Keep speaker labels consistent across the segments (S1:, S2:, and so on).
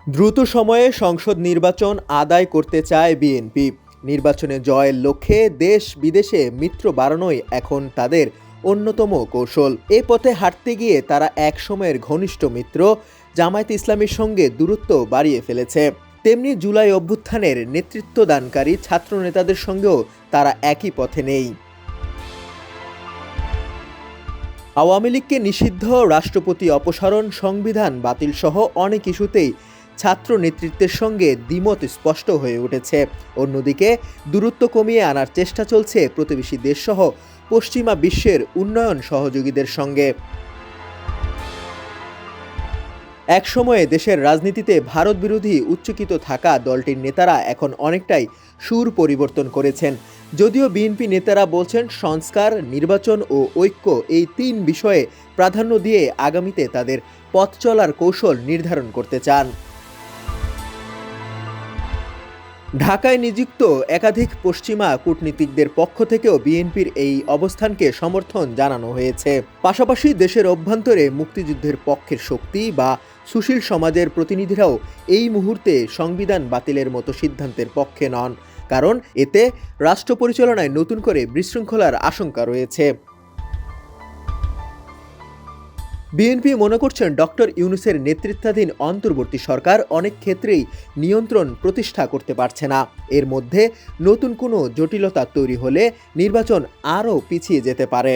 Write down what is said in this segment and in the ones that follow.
S1: দ্রুত সময়ে সংসদ নির্বাচন আদায় করতে চায় বিএনপি। নির্বাচনে জয়ের লক্ষ্যে দেশ বিদেশে মিত্র বাড়ানোই এখন তাদের অন্যতম কৌশল। এ পথে হাঁটতে গিয়ে তারা এক সময়ের ঘনিষ্ঠ মিত্র জামায়াতে ইসলামীর সঙ্গে দূরত্ব বাড়িয়ে ফেলেছে। তেমনি জুলাই অভ্যুত্থানের নেতৃত্বদানকারী ছাত্র নেতাদের সঙ্গেও তারা একই পথে নেই। আওয়ামী লীগকে নিষিদ্ধ, রাষ্ট্রপতি অপসারণ, সংবিধান বাতিল সহ অনেক ইস্যুতেই ছাত্র নেতৃত্বের সঙ্গে দ্বিমত স্পষ্ট হয়ে উঠেছে। অন্যদিকে দূরত্ব কমিয়ে আনার চেষ্টা চলছে প্রতিবেশী দেশসহ পশ্চিমা বিশ্বের উন্নয়ন সহযোগীদের সঙ্গে। একসময়ে দেশের রাজনীতিতে ভারত বিরোধী উচ্চকিত থাকা দলটির নেতারা এখন অনেকটাই সুর পরিবর্তন করেছেন। যদিও বিএনপি নেতারা বলছেন সংস্কার, নির্বাচন ও ঐক্য এই তিন বিষয়ে প্রাধান্য দিয়ে আগামীতে তাদের পথ চলার কৌশল নির্ধারণ করতে চান। ঢাকায় নিযুক্ত একাধিক পশ্চিমা কূটনীতিকদের পক্ষ থেকেও বিএনপির এই অবস্থানকে সমর্থন জানানো হয়েছে। পাশাপাশি দেশের অভ্যন্তরে মুক্তিযুদ্ধের পক্ষের শক্তি বা সুশীল সমাজের প্রতিনিধিরাও এই মুহূর্তে সংবিধান বাতিলের মতো সিদ্ধান্তের পক্ষে নন, কারণ এতে রাষ্ট্র পরিচালনায় নতুন করে বিশৃঙ্খলার আশঙ্কা রয়েছে। বিএনপি মনে করছেন ডক্টর ইউনূসের নেতৃত্বাধীন অন্তর্বর্তী সরকার অনেক ক্ষেত্রেই নিয়ন্ত্রণ প্রতিষ্ঠা করতে পারছে না। এর মধ্যে নতুন কোনো জটিলতা তৈরি হলে নির্বাচন আরও পিছিয়ে যেতে পারে।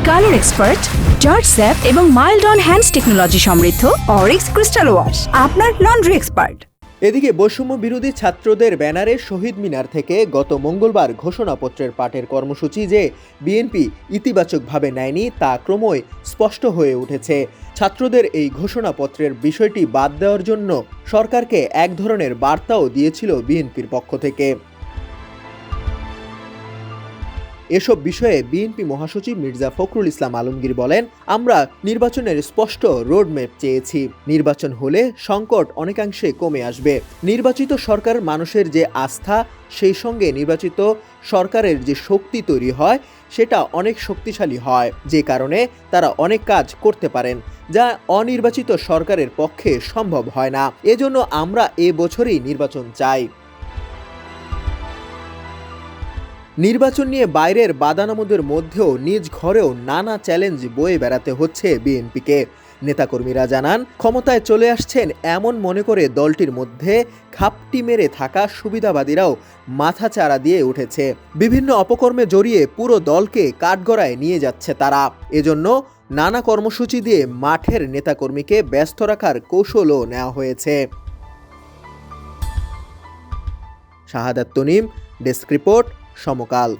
S2: কালার এক্সপার্ট, জর্জ স্যাপ এবং মাইল্ড অন হ্যান্ডস টেকনোলজি সমৃদ্ধ অরিক্স ক্রিস্টাল ওয়াশ আপনার লন্ড্রি এক্সপার্ট।
S1: এদিকে বৈষম্য বিরোধী ছাত্রদের ব্যানারে শহীদ মিনার থেকে গত মঙ্গলবার ঘোষণাপত্রের পাঠের কর্মসূচি যে বিএনপি ইতিবাচকভাবে নেয়নি তা ক্রমই স্পষ্ট হয়ে উঠেছে। ছাত্রদের এই ঘোষণাপত্রের বিষয়টি বাদ দেওয়ার জন্য সরকারকে এক ধরনের বার্তাও দিয়েছিল বিএনপির পক্ষ থেকে। এসব বিষয়ে বিএনপি মহাসচিব মির্জা ফখরুল ইসলাম আলমগীর বলেন, আমরা নির্বাচনের স্পষ্ট রোডম্যাপ চেয়েছি। নির্বাচন হলে সংকট অনেকাংশে কমে আসবে। নির্বাচিত সরকার মানুষের যে আস্থা, সেই সঙ্গে নির্বাচিত সরকারের যে শক্তি তৈরি হয় সেটা অনেক শক্তিশালী হয়, যে কারণে তারা অনেক কাজ করতে পারেন যা অনির্বাচিত সরকারের পক্ষে সম্ভব হয় না। এজন্য আমরা এ বছরই নির্বাচন চাই। নির্বাচন নিয়ে বাইরের বাদানুবাদের মধ্যেও নিজ ঘরেও নানা চ্যালেঞ্জ বয়ে বেড়াতে হচ্ছে বিএনপিকে। নেতাকর্মীরা জানান, ক্ষমতায় চলে আসছেন এমন মনে করে দলটির মধ্যে ঘাপটি মেরে থাকা সুবিধাবাদীরাও মাথাচাড়া দিয়ে উঠেছে। বিভিন্ন অপকর্মে জড়িয়ে পুরো দলকে কাঠগড়ায় নিয়ে যাচ্ছে তারা। এজন্য নানা কর্মসূচি দিয়ে মাঠের নেতাকর্মীকে ব্যস্ত রাখার কৌশলও নেওয়া হয়েছে। শাহাদাত তনিম, ডেস্ক রিপোর্ট, সমকাল।